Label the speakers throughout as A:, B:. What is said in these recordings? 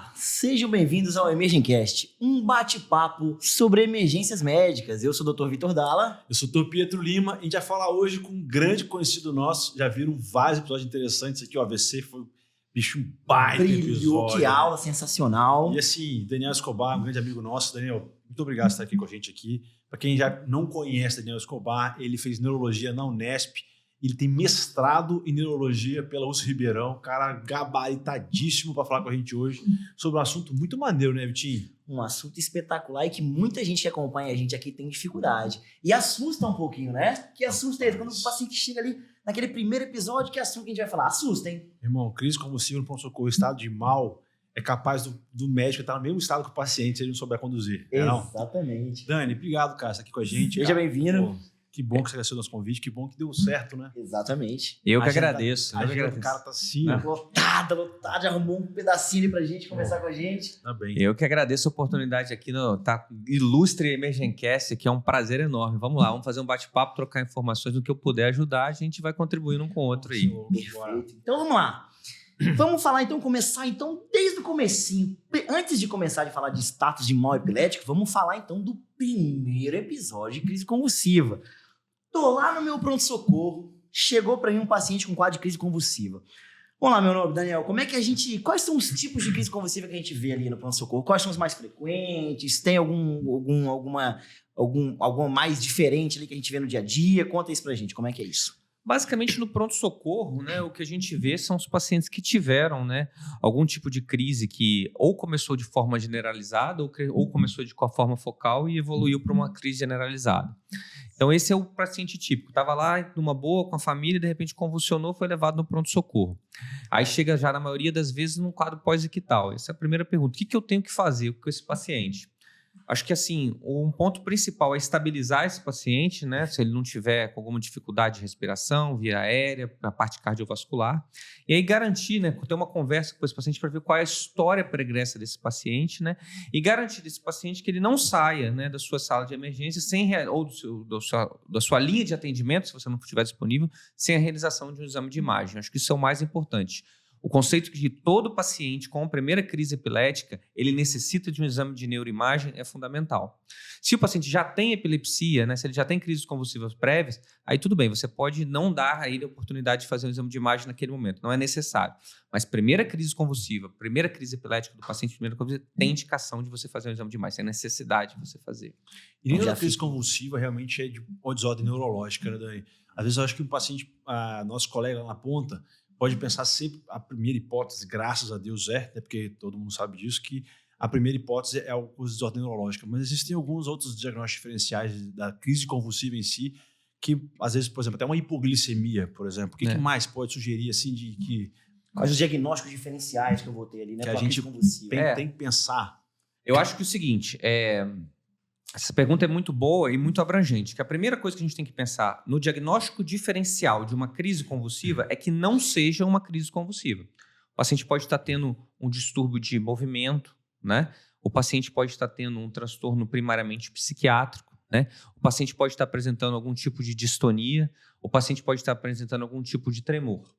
A: Olá, sejam bem-vindos ao EmergenCast, um bate-papo sobre emergências médicas. Eu sou o Dr. Vitor Dalla.
B: Eu sou o Dr. Pietro Lima e a gente vai falar hoje com um grande conhecido nosso. Já viram vários episódios interessantes aqui. O AVC foi um baita
A: Brilhou,
B: episódio.
A: que aula sensacional.
B: E assim, Daniel Escobar, um grande amigo nosso. Daniel, muito obrigado por estar aqui com a gente aqui. Para quem já não conhece Daniel Escobar, ele fez neurologia na Unesp. Ele tem mestrado em neurologia pela USP Ribeirão, cara gabaritadíssimo para falar com a gente hoje sobre um assunto muito maneiro, né, Vitinho?
A: Um assunto espetacular e que muita gente que acompanha a gente aqui tem dificuldade. E assusta um pouquinho, né? Que assusta ele. Quando o paciente chega ali naquele primeiro episódio, que assunto que a gente vai falar? Assusta, hein?
B: Irmão, crise convulsiva no pronto-socorro, estado de mal, é capaz do médico estar no mesmo estado que o paciente se ele não souber conduzir.
A: Exatamente.
B: Não? Dani, obrigado, cara, por estar aqui com a gente.
A: Seja bem-vindo.
B: Pô, que bom que você aceitou nosso convite, que bom que deu certo, né?
A: Exatamente.
C: Eu que agradeço.
B: A agenda do cara tá assim, ó.
A: Lotada, já arrumou um pedacinho ali pra gente conversar com a gente.
B: Tá bem.
C: Eu que agradeço a oportunidade aqui no Ilustre EmergenCast, que é um prazer enorme. Vamos lá, vamos fazer um bate-papo, trocar informações, no que eu puder ajudar, a gente vai contribuindo um com o outro aí.
A: Perfeito. Então vamos lá. Vamos falar então, começar então desde o comecinho. Antes de começar a falar de status de mal epilético, vamos falar então do primeiro episódio de crise convulsiva. Tô lá no meu pronto-socorro, chegou para mim um paciente com quadro de crise convulsiva. Vamos lá, meu nome, Daniel, quais são os tipos de crise convulsiva que a gente vê ali no pronto-socorro? Quais são os mais frequentes? Tem alguma mais diferente ali que a gente vê no dia a dia? Conta isso pra gente, como é que é isso?
C: Basicamente, no pronto-socorro, né, o que a gente vê são os pacientes que tiveram, né, algum tipo de crise que ou começou de forma generalizada ou começou de forma focal e evoluiu para uma crise generalizada. Então, esse é o paciente típico. Estava lá numa boa com a família, de repente convulsionou, foi levado no pronto-socorro. Aí chega já, na maioria das vezes, num quadro pós-ictal. Essa é a primeira pergunta. O que eu tenho que fazer com esse paciente? Acho que, assim, um ponto principal é estabilizar esse paciente, né? Se ele não tiver com alguma dificuldade de respiração, via aérea, a parte cardiovascular. E aí garantir, né? Ter uma conversa com esse paciente para ver qual é a história pregressa desse paciente, né? E garantir desse paciente que ele não saia, né, da sua sala de emergência ou da sua linha de atendimento, se você não estiver disponível, sem a realização de um exame de imagem. Acho que isso é o mais importante. O conceito de que todo paciente com a primeira crise epilética, ele necessita de um exame de neuroimagem é fundamental. Se o paciente já tem epilepsia, né, se ele já tem crises convulsivas prévias, aí tudo bem, você pode não dar a ele a oportunidade de fazer um exame de imagem naquele momento, não é necessário. Mas primeira crise convulsiva, primeira crise epilética do paciente, primeira convulsiva, tem indicação de você fazer um exame de imagem, tem necessidade de você fazer.
B: E nem a crise convulsiva realmente é de uma desordem neurológica, né, Dani? Às vezes eu acho que o paciente, nosso colega lá na ponta, pode pensar sempre a primeira hipótese, graças a Deus né, porque todo mundo sabe disso, que a primeira hipótese é o desordem neurológica. Mas existem alguns outros diagnósticos diferenciais da crise convulsiva em si, que às vezes, por exemplo, até uma hipoglicemia, por exemplo. O que mais pode sugerir assim de que...
A: Quais os diagnósticos diferenciais que eu vou ter ali, né?
B: Que a gente tem que pensar.
C: Eu acho que o seguinte, essa pergunta é muito boa e muito abrangente, que a primeira coisa que a gente tem que pensar no diagnóstico diferencial de uma crise convulsiva é que não seja uma crise convulsiva. O paciente pode estar tendo um distúrbio de movimento, né? O paciente pode estar tendo um transtorno primariamente psiquiátrico, né? O paciente pode estar apresentando algum tipo de distonia, o paciente pode estar apresentando algum tipo de tremor.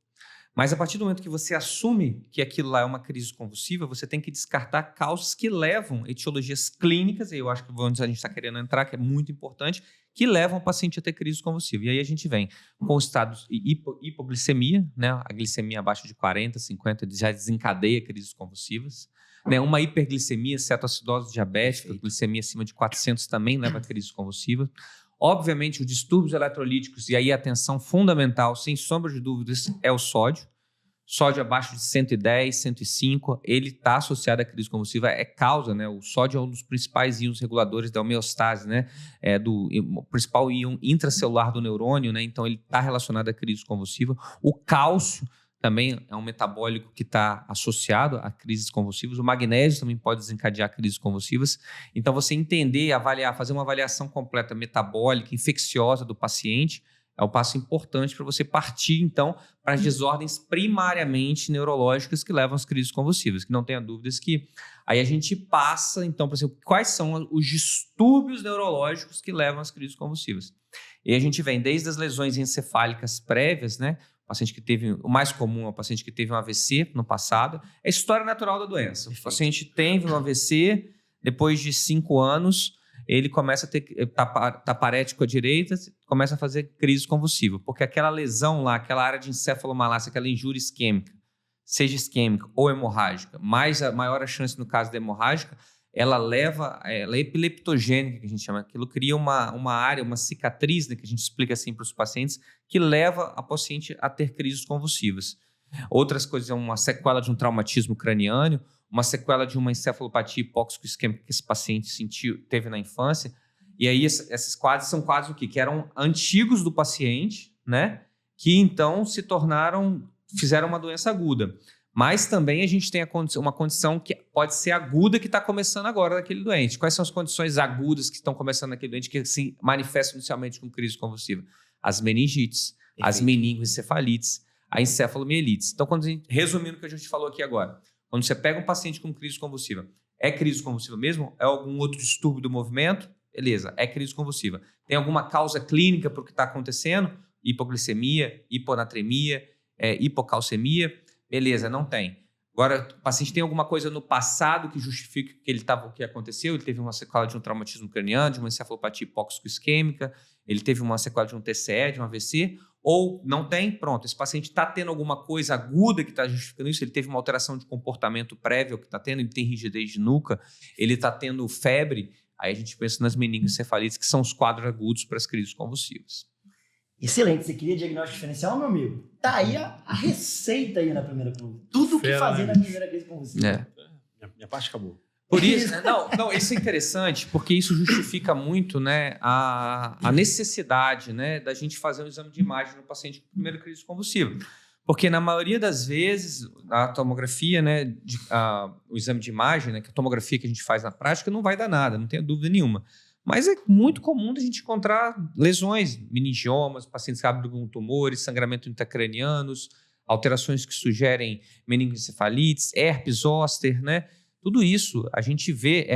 C: Mas a partir do momento que você assume que aquilo lá é uma crise convulsiva, você tem que descartar causas que levam, etiologias clínicas, e eu acho que onde a gente está querendo entrar, que é muito importante, que levam o paciente a ter crise convulsiva. E aí a gente vem com estados de hipoglicemia, né? A glicemia abaixo de 40, 50 já desencadeia crises convulsivas. Né? Uma hiperglicemia, cetoacidose diabética, glicemia acima de 400 também leva a crises convulsivas. Obviamente, os distúrbios eletrolíticos, e aí a atenção fundamental, sem sombra de dúvidas, é o sódio. Sódio abaixo de 110, 105, ele está associado à crise convulsiva, é causa, né? O sódio é um dos principais íons reguladores da homeostase, né? É o principal íon intracelular do neurônio, né? Então ele está relacionado à crise convulsiva. O cálcio também é um metabólico que está associado a crises convulsivas. O magnésio também pode desencadear crises convulsivas. Então, você entender, avaliar, fazer uma avaliação completa metabólica, infecciosa do paciente, é um passo importante para você partir, então, para as desordens primariamente neurológicas que levam às crises convulsivas, que não tenha dúvidas que aí a gente passa, então, para saber quais são os distúrbios neurológicos que levam às crises convulsivas. E a gente vem desde as lesões encefálicas prévias, né? paciente que teve, o mais comum é o paciente que teve um AVC no passado. É a história natural da doença.
A: Perfeito.
C: O paciente teve um AVC, depois de 5 anos, ele começa a ter taparético à direita, começa a fazer crise convulsiva, porque aquela lesão lá, aquela área de encefalomalácia, aquela injúria isquêmica, seja isquêmica ou hemorrágica, maior a chance no caso da hemorrágica, ela é epileptogênica, que a gente chama. Aquilo cria uma área, uma cicatriz, né, que a gente explica assim para os pacientes, que leva a paciente a ter crises convulsivas. Outras coisas, uma sequela de um traumatismo craniano, uma sequela de uma encefalopatia hipóxico-isquêmica que esse paciente teve na infância. E aí esses quadros são quadros o quê? Que eram antigos do paciente, né? Que então fizeram uma doença aguda. Mas também a gente tem uma condição que pode ser aguda que está começando agora naquele doente. Quais são as condições agudas que estão começando naquele doente que se manifestam inicialmente com crise convulsiva? As meningites, as meningoencefalites, a encefalomielites. Então, resumindo o que a gente falou aqui agora, quando você pega um paciente com crise convulsiva, é crise convulsiva mesmo? É algum outro distúrbio do movimento? Beleza, é crise convulsiva. Tem alguma causa clínica para o que está acontecendo? Hipoglicemia, hiponatremia, hipocalcemia? Beleza, não tem. Agora, o paciente tem alguma coisa no passado que justifique o que aconteceu? Ele teve uma sequela de um traumatismo craniano, de uma encefalopatia hipóxico-isquêmica, ele teve uma sequela de um TCE, de um AVC, ou não tem? Pronto, esse paciente está tendo alguma coisa aguda que está justificando isso, ele teve uma alteração de comportamento prévio que está tendo, ele tem rigidez de nuca, ele está tendo febre, aí a gente pensa nas meningoencefalites, que são os quadros agudos para as crises convulsivas.
A: Excelente, você queria diagnóstico diferencial, meu amigo? Tá aí a receita aí na primeira curva. Tudo o que fazer na primeira crise convulsiva.
B: Minha parte acabou.
C: Por isso, não, isso é interessante, porque isso justifica muito, né, a necessidade, né, da gente fazer um exame de imagem no paciente com primeira crise convulsiva. Porque na maioria das vezes, a tomografia, né, o exame de imagem, né, que a tomografia que a gente faz na prática não vai dar nada, não tenha dúvida nenhuma. Mas é muito comum a gente encontrar lesões, meningiomas, pacientes que abrem com tumores, sangramento intracranianos, alterações que sugerem meningoencefalites, herpes zoster, né? Tudo isso a gente vê,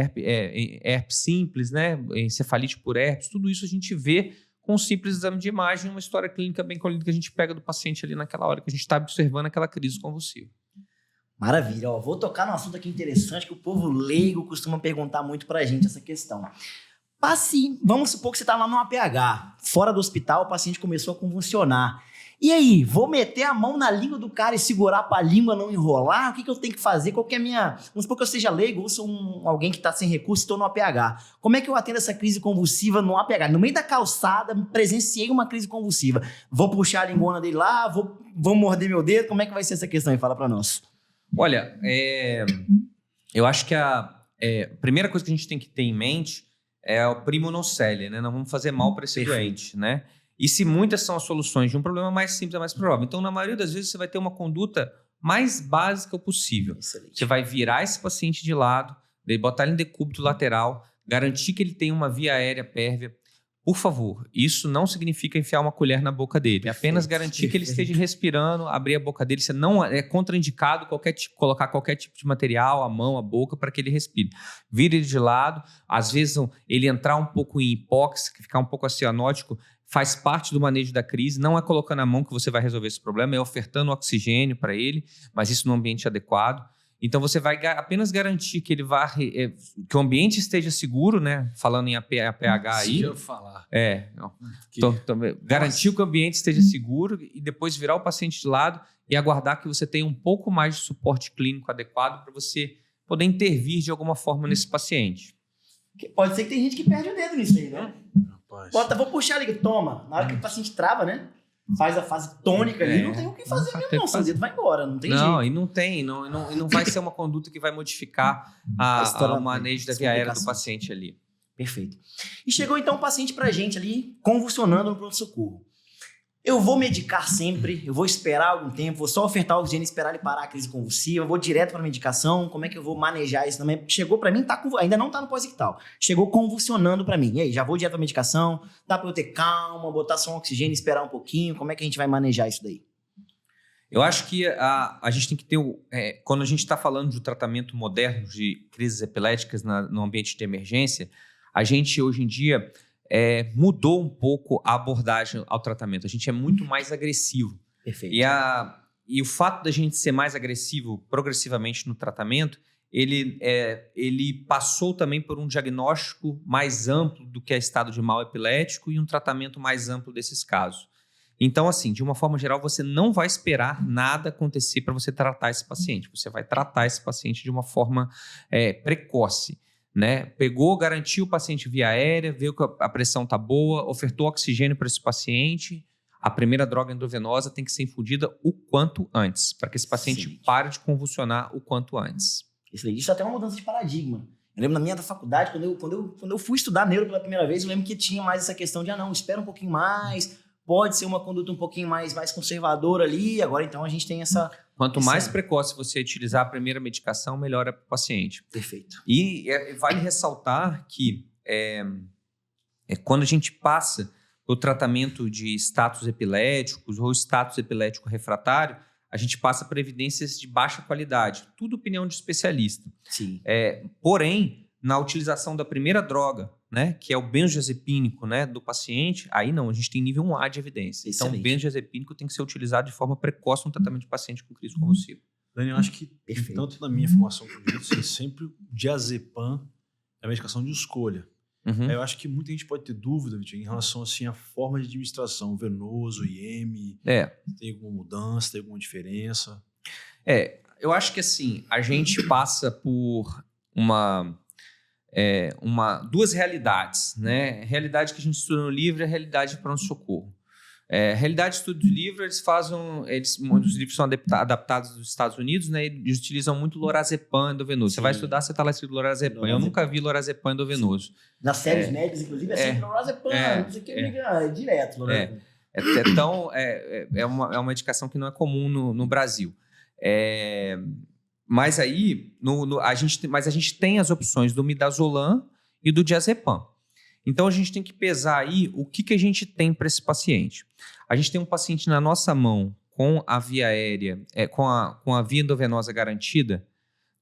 C: herpes simples, né? Encefalite por herpes, tudo isso a gente vê com um simples exame de imagem, uma história clínica bem colhida que a gente pega do paciente ali naquela hora que a gente está observando aquela crise convulsiva.
A: Maravilha. Ó, vou tocar num assunto aqui interessante que o povo leigo costuma perguntar muito pra gente essa questão. Vamos supor que você está lá no APH, fora do hospital, o paciente começou a convulsionar. E aí, vou meter a mão na língua do cara e segurar para a língua não enrolar? O que eu tenho que fazer? Qual que é a minha... Vamos supor que eu seja leigo ou sou alguém que está sem recurso e estou no APH. Como é que eu atendo essa crise convulsiva no APH? No meio da calçada, presenciei uma crise convulsiva. Vou puxar a linguona dele lá, vou morder meu dedo? Como é que vai ser essa questão aí? Fala para nós.
C: Olha, eu acho que a primeira coisa que a gente tem que ter em mente é o primo nocere, né? Não vamos fazer mal para esse doente, né? E se muitas são as soluções de um problema mais simples, é mais provável. Então, na maioria das vezes, você vai ter uma conduta mais básica possível.
A: Excelente.
C: Você vai virar esse paciente de lado, botar ele em decúbito lateral, garantir que ele tenha uma via aérea pérvia. Por favor, isso não significa enfiar uma colher na boca dele. É apenas garantir que ele esteja respirando, abrir a boca dele. Você não é contraindicado colocar qualquer tipo de material, a mão, a boca, para que ele respire. Vira ele de lado. Às vezes, ele entrar um pouco em hipóxia, ficar um pouco cianótico, faz parte do manejo da crise. Não é colocando a mão que você vai resolver esse problema, é ofertando oxigênio para ele, mas isso no ambiente adequado. Então, você vai apenas garantir que ele que o ambiente esteja seguro, né? Falando em APH aí.
B: Se eu falar.
C: Garantir que o ambiente esteja seguro e depois virar o paciente de lado e aguardar que você tenha um pouco mais de suporte clínico adequado para você poder intervir de alguma forma nesse paciente.
A: Pode ser que tem gente que perde o dedo nisso aí, né?
B: Rapaz.
A: Vou puxar ali, toma. Na hora que o paciente trava, né? Faz a fase tônica ali, não tem o que fazer mesmo, não. Seu dedo vai embora, não tem jeito.
C: Não, e não vai ser uma conduta que vai modificar o manejo da via aérea do paciente ali.
A: Perfeito. E chegou então um paciente pra gente ali, convulsionando no pronto-socorro. Eu vou medicar sempre, eu vou esperar algum tempo, vou só ofertar oxigênio e esperar ele parar a crise convulsiva, vou direto para medicação, como é que eu vou manejar isso também? Chegou para mim, ainda não tá no pós-ictal, chegou convulsionando para mim. E aí, já vou direto para medicação, dá para eu ter calma, botar só um oxigênio e esperar um pouquinho, como é que a gente vai manejar isso daí?
C: Eu acho que a gente tem que ter, quando a gente está falando de tratamento moderno de crises epiléticas no ambiente de emergência, a gente hoje em dia mudou um pouco a abordagem ao tratamento. A gente é muito mais agressivo.
A: Perfeito.
C: E o fato da gente ser mais agressivo progressivamente no tratamento, ele passou também por um diagnóstico mais amplo do que é estado de mal epilético e um tratamento mais amplo desses casos. Então, assim, de uma forma geral, você não vai esperar nada acontecer para você tratar esse paciente. Você vai tratar esse paciente de uma forma precoce, né? Pegou, garantiu o paciente via aérea, viu que a pressão está boa, ofertou oxigênio para esse paciente. A primeira droga endovenosa tem que ser infundida o quanto antes, para que esse paciente pare de convulsionar o quanto antes.
A: Isso até é uma mudança de paradigma. Eu lembro na minha faculdade, quando eu fui estudar neuro pela primeira vez, eu lembro que tinha mais essa questão de, não, espera um pouquinho mais, pode ser uma conduta um pouquinho mais conservadora ali, agora então a gente tem essa...
C: Quanto mais precoce você utilizar a primeira medicação, melhor é para o paciente.
A: Perfeito.
C: E vale ressaltar que quando a gente passa o tratamento de status epiléticos ou status epilético refratário, a gente passa por evidências de baixa qualidade. Tudo opinião de especialista.
A: Sim.
C: Porém, na utilização da primeira droga, né, que é o benzodiazepínico, né, do paciente, aí não, a gente tem nível 1A de evidência.
A: Excelente.
C: Então, o benzodiazepínico tem que ser utilizado de forma precoce no tratamento de paciente com crise convulsiva.
B: Daniel, acho que, tanto na minha formação como eu sempre o diazepam é a medicação de escolha.
C: Uhum.
B: Eu acho que muita gente pode ter dúvida, Vitinho, em relação assim, à forma de administração, venoso, IM, tem alguma mudança, tem alguma diferença?
C: Eu acho que assim, a gente passa por duas realidades, né? A realidade que a gente estuda no livro é a realidade de pronto-socorro. Realidade de estudo do livro, os livros são adaptados dos Estados Unidos, né? Eles utilizam muito lorazepam endovenoso. Você vai estudar, você está lá escrito lorazepam. Eu nunca vi lorazepam endovenoso.
A: Sim. Nas séries médicas, inclusive, é sempre lorazepam, não sei o que, direto. Lorazepam.
C: Então, é uma medicação que não é comum no Brasil. Mas aí, a gente tem as opções do midazolam e do diazepam. Então, a gente tem que pesar aí o que a gente tem para esse paciente. A gente tem um paciente na nossa mão com a via aérea, com a via endovenosa garantida,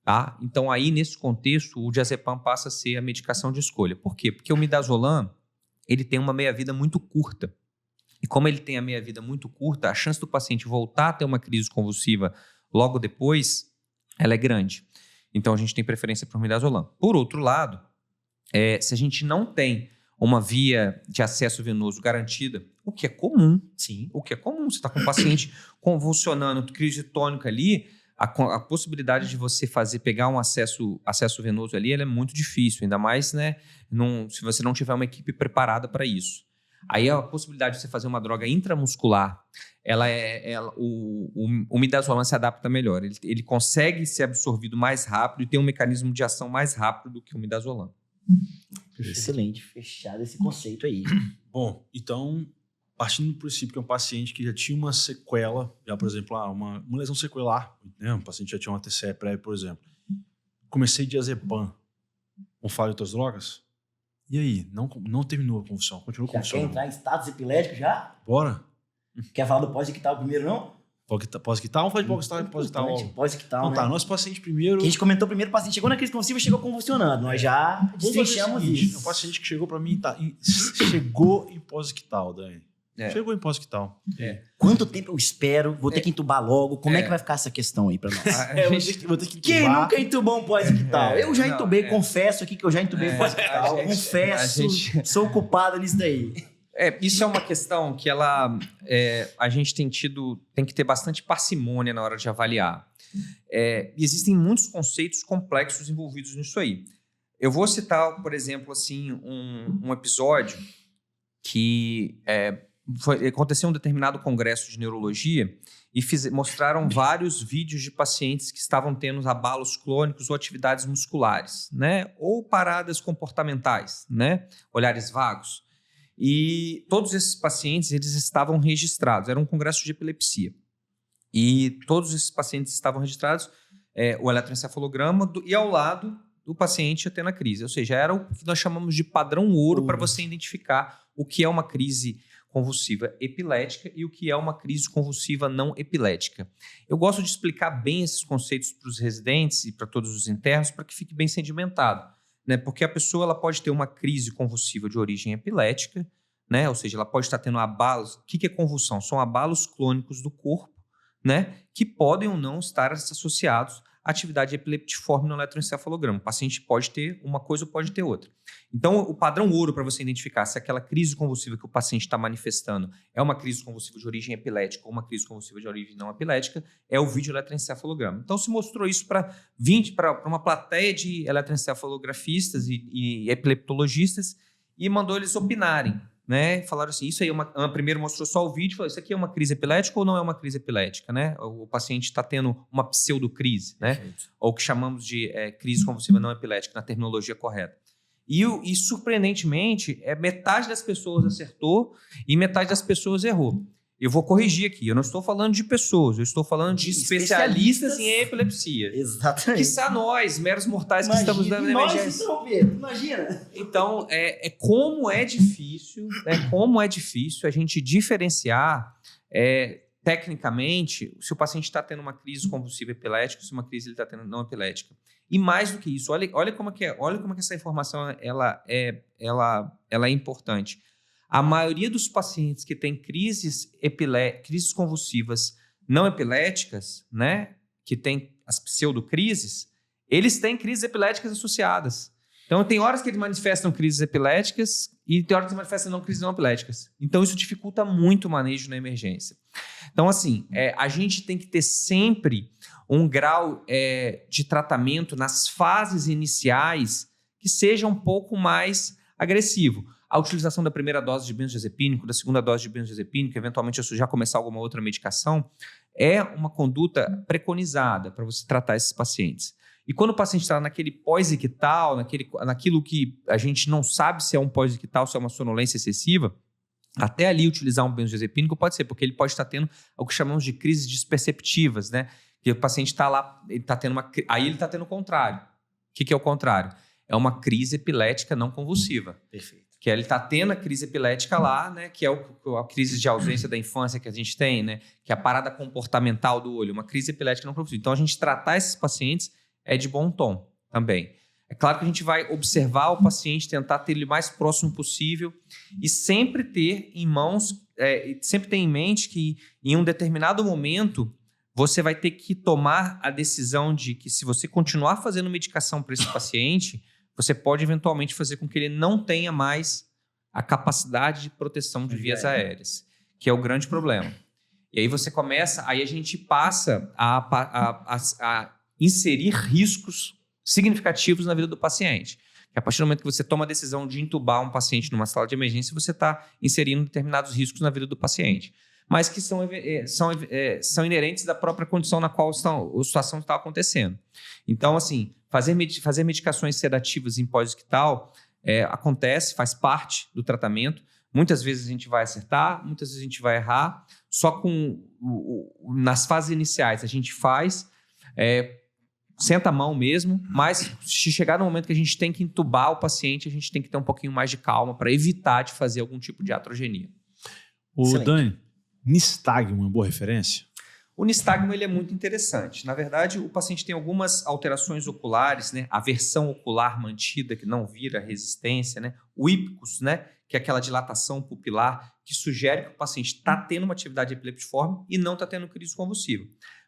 C: tá? Então, aí, nesse contexto, o diazepam passa a ser a medicação de escolha. Por quê? Porque o midazolam, ele tem uma meia-vida muito curta. E como ele tem a meia-vida muito curta, a chance do paciente voltar a ter uma crise convulsiva logo depois, ela é grande. Então, a gente tem preferência para o midazolam. Por outro lado, se a gente não tem uma via de acesso venoso garantida, o que é comum,
A: sim,
C: você está com um paciente convulsionando, crise tônica ali, a possibilidade de você pegar um acesso venoso ali, ela é muito difícil, ainda mais, né, se você não tiver uma equipe preparada para isso. Aí a possibilidade de você fazer uma droga intramuscular, o midazolam se adapta melhor, ele consegue ser absorvido mais rápido e tem um mecanismo de ação mais rápido do que o midazolam.
A: Excelente, fechado esse conceito aí.
B: Bom, então, partindo do princípio que é um paciente que já tinha uma sequela, já, por exemplo, uma lesão sequelar, né? Um paciente já tinha uma TCE prévia, por exemplo. Comecei diazepam, vamos falar de outras drogas? E aí? Não terminou a convulsão, continuou a convulsão.
A: Já quer entrar em status epilético já?
B: Bora.
A: Quer falar do pós-ictal primeiro, não?
B: Pós-ictal? Vamos falar de pós-ictal.
A: Pós-ictal,
B: então
A: né?
B: tá, nosso paciente primeiro...
A: Que a gente comentou primeiro, o paciente chegou na crise convulsiva, chegou convulsionando. Nós já destrinchamos isso.
B: O paciente que chegou pra mim, chegou em pós-ictal, Dani. Chegou em pós-ictal.
A: Quanto tempo eu espero? Vou ter que entubar logo. Como é que vai ficar essa questão aí pra nós?
B: Vou ter que
A: Quem nunca entubou um pós-ictal? Eu já entubei,
C: não,
A: confesso aqui que eu já entubei pós-ictal. Confesso, sou culpado nisso daí.
C: Isso é uma questão que a gente tem que ter bastante parcimônia na hora de avaliar. Existem muitos conceitos complexos envolvidos nisso aí. Eu vou citar, por exemplo, assim, um episódio que aconteceu em um determinado congresso de neurologia e mostraram vários vídeos de pacientes que estavam tendo abalos clônicos ou atividades musculares, né? Ou paradas comportamentais, né? Olhares vagos. E todos esses pacientes, eles estavam registrados. Era um congresso de epilepsia. E todos esses pacientes estavam registrados, o eletroencefalograma, e ao lado do paciente tendo a crise. Ou seja, era o que nós chamamos de padrão ouro para você identificar o que é uma crise convulsiva epilética e o que é uma crise convulsiva não epilética. Eu gosto de explicar bem esses conceitos para os residentes e para todos os internos para que fique bem sedimentado. Né? Porque a pessoa ela pode ter uma crise convulsiva de origem epilética, né? Ou seja, ela pode estar tendo abalos. O que é convulsão? São abalos clônicos do corpo, né? Que podem ou não estar associados à atividade epileptiforme no eletroencefalograma. O paciente pode ter uma coisa ou pode ter outra. Então, o padrão ouro para você identificar se aquela crise convulsiva que o paciente está manifestando é uma crise convulsiva de origem epilética ou uma crise convulsiva de origem não epilética é o vídeo eletroencefalograma. Então, se mostrou isso para uma plateia de eletroencefalografistas e epileptologistas e mandou eles opinarem, né? Falaram assim, isso aí primeiro mostrou só o vídeo, falou, isso aqui é uma crise epilética ou não é uma crise epilética, né? O paciente está tendo uma pseudocrise, né?
A: Perfeito.
C: Ou o que chamamos de crise convulsiva não epilética, na terminologia correta. E surpreendentemente, metade das pessoas acertou e metade das pessoas errou. Eu vou corrigir aqui, eu não estou falando de pessoas, eu estou falando de especialistas em epilepsia.
A: Exatamente.
C: Quiçá nós, meros mortais que estamos dando emergência.
A: Imagina.
C: Então, como é difícil a gente diferenciar tecnicamente se o paciente está tendo uma crise convulsiva epilética ou se uma crise ele está tendo não epilética. E mais do que isso, olha como que essa informação ela é importante. A maioria dos pacientes que têm crises convulsivas não epiléticas, né, que tem as pseudocrises, eles têm crises epiléticas associadas. Então, tem horas que eles manifestam crises epiléticas e tem horas que eles manifestam crises não epiléticas. Então, isso dificulta muito o manejo na emergência. Então, assim, a gente tem que ter sempre um grau de tratamento nas fases iniciais que seja um pouco mais agressivo. A utilização da primeira dose de benzodiazepínico, da segunda dose de benzodiazepínico, eventualmente já começar alguma outra medicação, é uma conduta preconizada para você tratar esses pacientes. E quando o paciente está naquele pós-ictal, naquilo que a gente não sabe se é um pós-ictal, se é uma sonolência excessiva, até ali utilizar um benzodiazepínico pode ser, porque ele pode estar tendo o que chamamos de crises desperceptivas, né? Que o paciente está lá, aí ele está tendo o contrário. O que é o contrário? É uma crise epilética não convulsiva.
A: Perfeito.
C: Que ele está tendo a crise epilética lá, né? Que é a crise de ausência da infância que a gente tem, né? Que é a parada comportamental do olho, uma crise epilética não convulsiva. Então, a gente tratar esses pacientes é de bom tom também. É claro que a gente vai observar o paciente, tentar ter ele o mais próximo possível e sempre ter em mãos, sempre ter em mente que em um determinado momento você vai ter que tomar a decisão de que se você continuar fazendo medicação para esse paciente, você pode eventualmente fazer com que ele não tenha mais a capacidade de proteção de vias aéreas, que é o grande problema. E aí aí a gente passa a inserir riscos significativos na vida do paciente. Que a partir do momento que você toma a decisão de entubar um paciente numa sala de emergência, você está inserindo determinados riscos na vida do paciente, mas que são inerentes da própria condição na qual a situação está acontecendo. Então, assim, fazer medicações sedativas em pós-ictal acontece, faz parte do tratamento. Muitas vezes a gente vai acertar, muitas vezes a gente vai errar. Só nas fases iniciais a gente faz, senta a mão mesmo, mas se chegar no momento que a gente tem que entubar o paciente, a gente tem que ter um pouquinho mais de calma para evitar de fazer algum tipo de atrogenia.
B: Dani, nistagmo é uma boa referência?
C: O nistagmo ele é muito interessante. Na verdade, o paciente tem algumas alterações oculares, né? A versão ocular mantida, que não vira resistência, né? O ípicus, né? Que é aquela dilatação pupilar, que sugere que o paciente está tendo uma atividade epileptiforme e não está tendo crise convulsiva.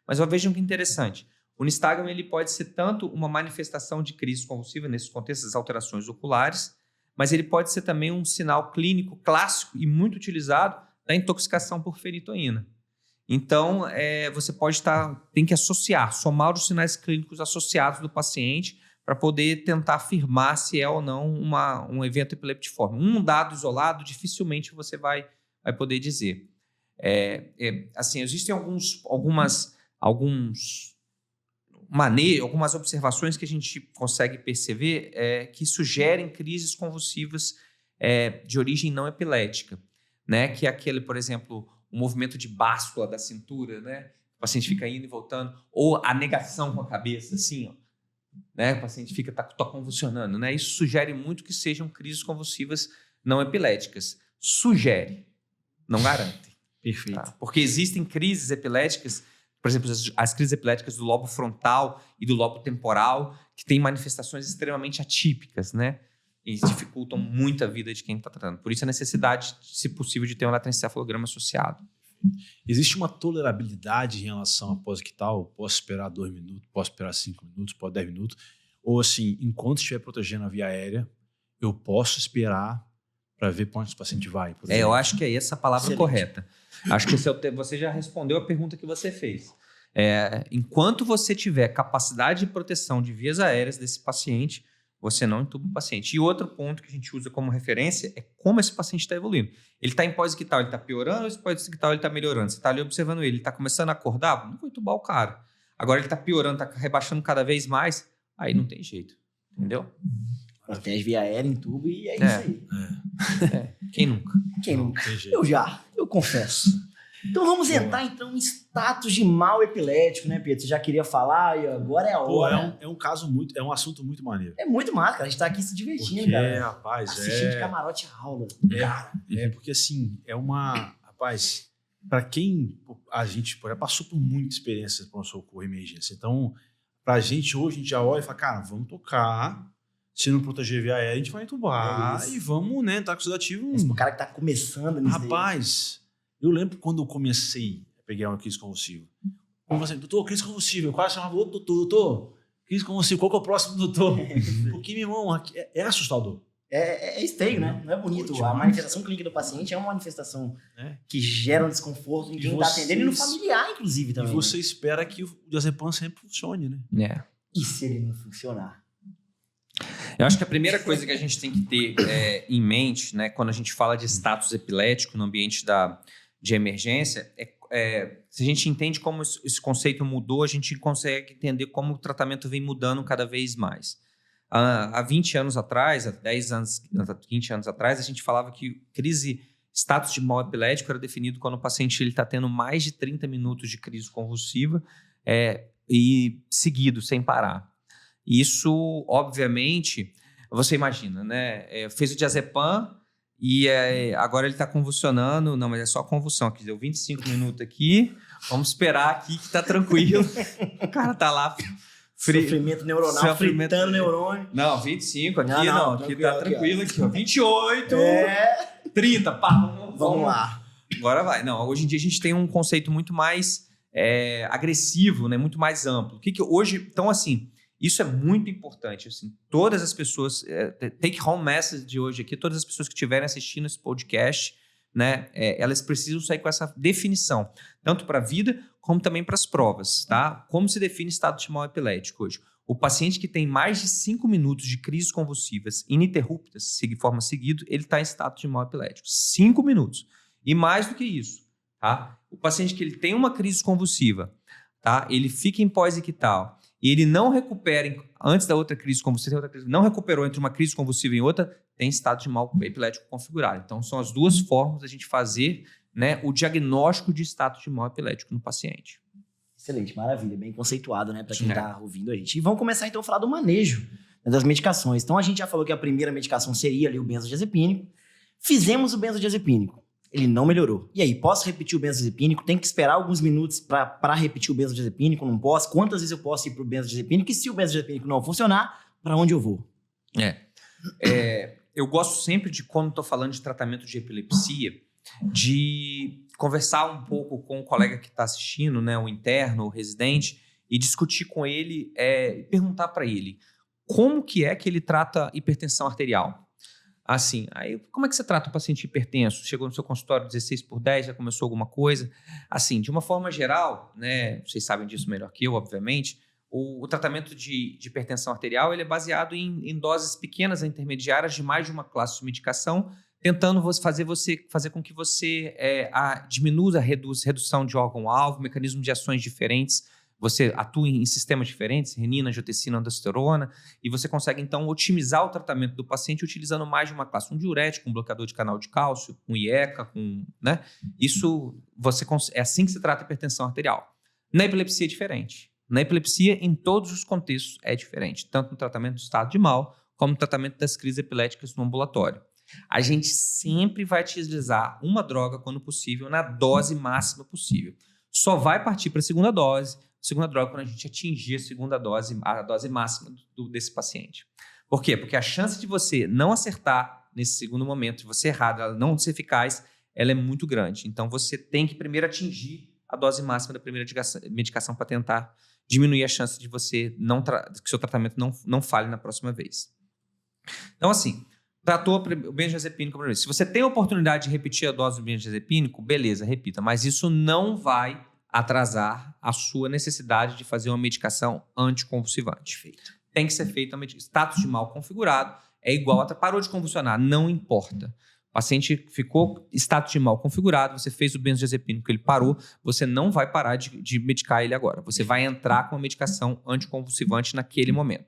C: Mas vejam que interessante. O nistagmo ele pode ser tanto uma manifestação de crise convulsiva, nesses contextos das alterações oculares, mas ele pode ser também um sinal clínico clássico e muito utilizado da intoxicação por fenitoína. Então, você tem que somar os sinais clínicos associados do paciente para poder tentar afirmar se é ou não um evento epileptiforme. Um dado isolado, dificilmente você vai poder dizer. Assim, existem algumas observações que a gente consegue perceber que sugerem crises convulsivas de origem não epilética, né? Que é aquele, por exemplo, o movimento de báscula da cintura, né? O paciente fica indo e voltando, ou a negação com a cabeça, assim, ó, né? O paciente tá convulsionando, né? Isso sugere muito que sejam crises convulsivas não epiléticas. Sugere, não garante.
B: Perfeito.
C: Tá? Porque existem crises epiléticas, por exemplo, as crises epiléticas do lobo frontal e do lobo temporal, que têm manifestações extremamente atípicas, né? e dificultam muito a vida de quem está tratando. Por isso a necessidade, se possível, de ter um eletroencefalograma associado.
B: Existe uma tolerabilidade em relação a pós-ictal? Posso esperar 2 minutos, posso esperar 5 minutos, posso 10 minutos? Ou assim, enquanto estiver protegendo a via aérea, eu posso esperar para ver para onde o paciente vai?
C: Eu acho que é essa a palavra
A: Excelente.
C: correta. Acho que você já respondeu a pergunta que você fez. Enquanto você tiver capacidade de proteção de vias aéreas desse paciente, você não entuba o paciente. E outro ponto que a gente usa como referência é como esse paciente está evoluindo. Ele está em pós-ictal, ele está piorando, ou esse pós-ictal ele está melhorando? Você está ali observando ele está começando a acordar? Não vou entubar o cara. Agora ele está piorando, está rebaixando cada vez mais, aí não tem jeito. Entendeu?
A: Protege via aérea, entuba e é isso aí.
C: Quem nunca?
A: Quem
B: Não
A: nunca?
B: tem jeito.
A: Eu confesso. Então vamos entrar então em status de mal epilético, né, Pedro? Você já queria falar e agora é a
B: Pô,
A: hora.
B: é um assunto muito maneiro.
A: É muito massa, cara. A gente tá aqui se divertindo,
B: Porque,
A: cara.
B: rapaz,
A: Assistindo de camarote a aula. Cara,
B: porque assim, rapaz, para quem a gente já passou por muita experiência com socorro e emergência, então, pra gente hoje, a gente já olha e fala, cara, vamos tocar, se não proteger via aérea, a gente vai entubar e vamos, né, tá com sedativo.
A: mas pro cara que tá começando nisso daí.
B: Rapaz, eu lembro quando eu comecei a pegar uma crise convulsiva. Como assim, doutor, crise convulsiva, eu quase chamava outro doutor, crise convulsiva, qual que é o próximo doutor? Porque, meu irmão, é assustador.
A: É esteio, né? Não é bonito.
B: Pô,
A: A
B: demais.
A: manifestação clínica do paciente é uma manifestação que gera um desconforto em quem tá
B: vocês-
A: atendendo e no familiar, inclusive,
B: E
A: também.
B: você espera que o diazepam sempre funcione, né?
A: E se ele não funcionar?
C: Eu acho que a primeira coisa que a gente tem que ter em mente, né, quando a gente fala de status epilético no ambiente de emergência, se a gente entende como esse conceito mudou, a gente consegue entender como o tratamento vem mudando cada vez mais. Há 20 anos atrás, há 10 anos, 20 anos atrás, a gente falava que status de mal epilético era definido quando o paciente está tendo mais de 30 minutos de crise convulsiva e seguido, sem parar. Isso, obviamente, você imagina, né? Fez o diazepam e agora ele está convulsionando. Não, mas é só convulsão. Aqui deu 25 minutos aqui. Vamos esperar aqui que tá tranquilo. O cara tá lá.
A: Sofrimento neuronal, fritando neurônio.
C: Não, 25 aqui
A: Não,
C: aqui
A: tranquilo,
C: tá tranquilo aqui, ó. 28, 30, pá.
A: Vamos lá.
C: Agora vai. Não, hoje em dia a gente tem um conceito muito mais agressivo, né? Muito mais amplo. O que hoje... Então, assim, isso é muito importante. Assim, todas as pessoas... take home message de hoje aqui, todas as pessoas que estiverem assistindo esse podcast, né? Elas precisam sair com essa definição. Tanto para a vida, como também para as provas, tá? Como se define estado de mal epilético hoje? O paciente que tem mais de 5 minutos de crises convulsivas ininterruptas, de forma seguida, ele está em estado de mal epilético. 5 minutos. E mais do que isso, tá? O paciente que ele tem uma crise convulsiva, tá? Ele fica em pós-ictal e ele não recupera, antes da outra crise convulsiva, não recuperou entre uma crise convulsiva e outra, tem estado de mal epilético configurado. Então, são as duas formas da gente fazer, né, o diagnóstico de estado de mal epilético no paciente.
A: Excelente, maravilha. Bem conceituado, né? Para quem tá ouvindo a gente. E vamos começar, então, a falar do manejo, né, das medicações. Então, a gente já falou que a primeira medicação seria ali o benzodiazepínico. Fizemos o benzodiazepínico. Ele não melhorou. E aí, posso repetir o benzodiazepínico? Tem que esperar alguns minutos para repetir o benzodiazepínico? Não posso? Quantas vezes eu posso ir pro benzodiazepínico? E se o benzodiazepínico não funcionar, para onde eu vou?
C: Eu gosto sempre de, quando estou falando de tratamento de epilepsia, de conversar um pouco com o colega que está assistindo, né, o interno, o residente, e discutir com ele, perguntar para ele como que é que ele trata hipertensão arterial. Assim, aí, como é que você trata o paciente hipertenso? Chegou no seu consultório 16/10, já começou alguma coisa? Assim, de uma forma geral, né, vocês sabem disso melhor que eu, obviamente, o tratamento de hipertensão arterial ele é baseado em doses pequenas a intermediárias de mais de uma classe de medicação, tentando fazer com que você diminua a redução de órgão-alvo, mecanismos de ações diferentes. Você atua em sistemas diferentes, renina, angiotensina, aldosterona, e você consegue, então, otimizar o tratamento do paciente utilizando mais de uma classe. Um diurético, um bloqueador de canal de cálcio, um IECA, né? Isso, é assim que se trata a hipertensão arterial. Na epilepsia é diferente. Na epilepsia, em todos os contextos, é diferente. Tanto no tratamento do estado de mal, como no tratamento das crises epiléticas no ambulatório. A gente sempre vai utilizar uma droga, quando possível, na dose máxima possível. Só vai partir para a segunda droga, quando a gente atingir a dose máxima desse paciente. Por quê? Porque a chance de você não acertar nesse segundo momento, de você errar, ela não ser eficaz, ela é muito grande. Então, você tem que primeiro atingir a dose máxima da primeira medicação para tentar diminuir a chance de você que seu tratamento não falhe na próxima vez. Então, assim, tratou o benzodiazepínico. Se você tem a oportunidade de repetir a dose do benzodiazepínico, beleza, repita. Mas isso não vai atrasar a sua necessidade de fazer uma medicação anticonvulsivante.
A: Perfeito.
C: Tem que ser feita uma medicação. Status de mal configurado é igual a... Parou de convulsionar, não importa. O paciente ficou status de mal configurado, você fez o benzodiazepínico, ele parou, você não vai parar de medicar ele agora. Você vai entrar com a medicação anticonvulsivante naquele momento.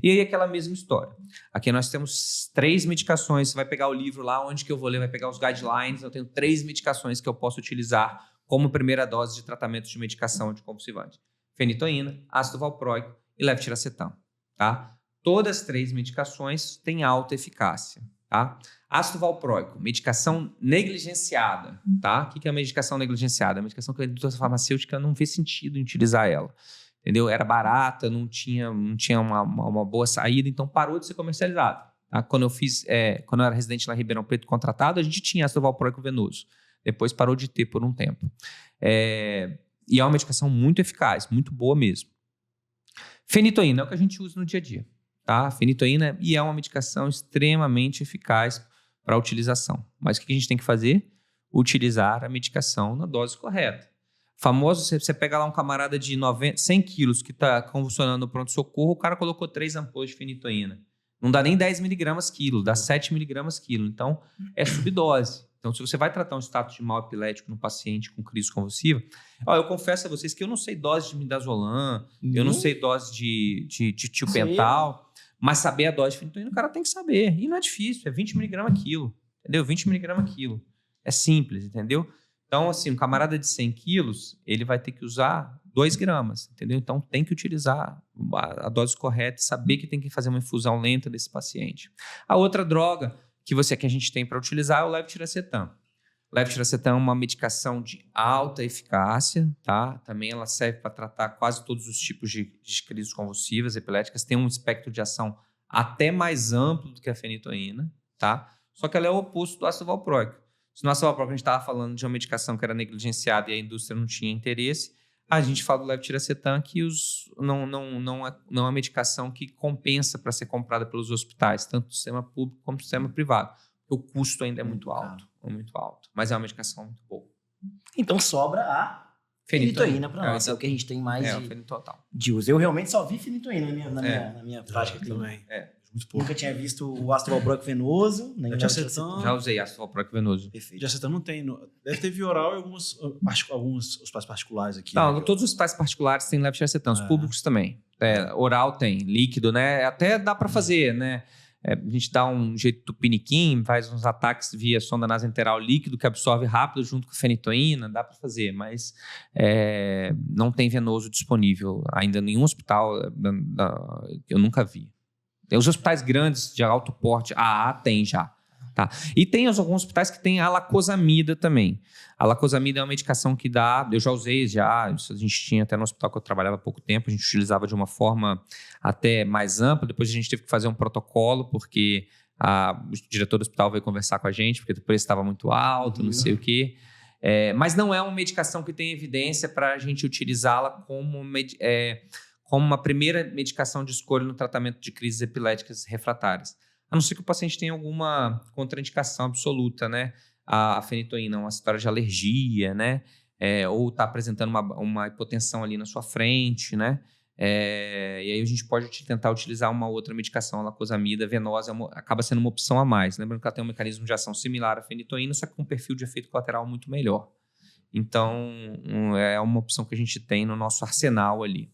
C: E aí aquela mesma história. Aqui nós temos 3 medicações, você vai pegar o livro lá, onde que eu vou ler, vai pegar os guidelines, eu tenho 3 medicações que eu posso utilizar como primeira dose de tratamento de medicação anticonvulsivante. Fenitoína, ácido valproico e levetiracetam, tá? Todas as 3 medicações têm alta eficácia, tá? Ácido valproico, medicação negligenciada, tá? O que é a medicação negligenciada? A medicação que a indústria farmacêutica não vê sentido em utilizar ela, entendeu? Era barata, não tinha uma boa saída, então parou de ser comercializado. Tá? Quando eu era residente lá em Ribeirão Preto contratado, a gente tinha ácido valproico venoso. Depois parou de ter por um tempo. E é uma medicação muito eficaz, muito boa mesmo. Fenitoína é o que a gente usa no dia a dia. Tá? Fenitoína e é uma medicação extremamente eficaz para a utilização. Mas o que a gente tem que fazer? Utilizar a medicação na dose correta. Famoso, você pega lá um camarada de 100 quilos que está convulsionando no pronto-socorro, o cara colocou 3 ampolas de fenitoína. Não dá nem 10 miligramas quilo, dá 7 miligramas quilo. Então, é subdose. Então, se você vai tratar um status de mal epilético no paciente com crise convulsiva, eu confesso a vocês que eu não sei dose de midazolam, eu não sei dose de tiopental, mas saber a dose de fenitoína o cara tem que saber. E não é difícil, é 20 miligramas quilo, entendeu? 20 miligramas quilo. É simples, entendeu? Então, assim, um camarada de 100 quilos, ele vai ter que usar 2 gramas, entendeu? Então, tem que utilizar a dose correta e saber que tem que fazer uma infusão lenta desse paciente. A outra droga que a gente tem para utilizar é o levetiracetam. Levetiracetam é uma medicação de alta eficácia, tá? Também ela serve para tratar quase todos os tipos de crises convulsivas, epiléticas. Tem um espectro de ação até mais amplo do que a fenitoína, tá? Só que ela é o oposto do ácido valproico. Se no ácido valproico a gente estava falando de uma medicação que era negligenciada e a indústria não tinha interesse, a gente fala do levetiracetam que não é uma medicação que compensa para ser comprada pelos hospitais, tanto do sistema público como do sistema privado. O custo ainda é muito alto, mas é uma medicação muito boa.
A: Então sobra a fenitoína para nós, é o que a gente tem mais de uso. Eu realmente só vi fenitoína na minha prática
B: também.
A: Muito pouco. Nunca tinha visto o ácido valproico venoso. Nem
C: já usei ácido valproico venoso.
B: Perfeito. Diacetam não tem. Deve ter via oral e alguns hospitais particulares aqui.
C: Não, todos os hospitais particulares têm levetiracetam, os públicos também. Oral tem, líquido, né? Até dá para fazer, né? A gente dá um jeito tupiniquim, faz uns ataques via sonda nasoenteral líquido que absorve rápido junto com a fenitoína, dá para fazer, mas não tem venoso disponível ainda em nenhum hospital, eu nunca vi. Os hospitais grandes de alto porte, AA tem já. Tá? E tem alguns hospitais que tem a lacosamida também. A lacosamida é uma medicação que dá, eu já usei, isso a gente tinha até no hospital que eu trabalhava há pouco tempo, a gente utilizava de uma forma até mais ampla, depois a gente teve que fazer um protocolo, porque o diretor do hospital veio conversar com a gente, porque o preço estava muito alto, não sei o quê. Mas não é uma medicação que tem evidência para a gente utilizá-la como uma primeira medicação de escolha no tratamento de crises epiléticas refratárias. A não ser que o paciente tenha alguma contraindicação absoluta, né? A fenitoína, uma história de alergia, né? Ou está apresentando uma hipotensão ali na sua frente, né? E aí a gente pode tentar utilizar uma outra medicação, a lacosamida venosa, acaba sendo uma opção a mais. Lembrando que ela tem um mecanismo de ação similar à fenitoína, só que com um perfil de efeito colateral muito melhor. Então, é uma opção que a gente tem no nosso arsenal ali.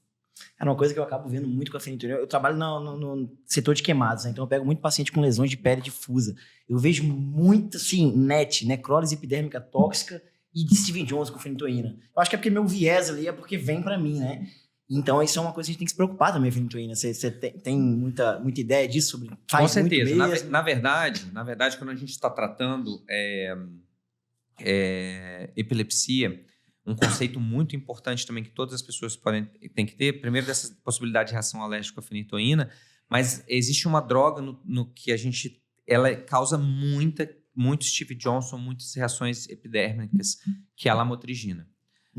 A: É uma coisa que eu acabo vendo muito com a fenitoína. Eu trabalho no setor de queimados, né? Então eu pego muito paciente com lesões de pele difusa. Eu vejo muito, assim, necrólise epidérmica tóxica e de Steven Jones com fenitoína. Eu acho que é porque meu viés ali é porque vem pra mim, né? Então isso é uma coisa que a gente tem que se preocupar também, a fenitoína. Você tem muita ideia disso?
C: Com certeza. Na verdade, quando a gente está tratando epilepsia, um conceito muito importante também que todas as pessoas têm que ter, primeiro dessa possibilidade de reação alérgica à fenitoína, Mas existe uma droga no que ela causa muito Steve Johnson, muitas reações epidérmicas, que é a lamotrigina.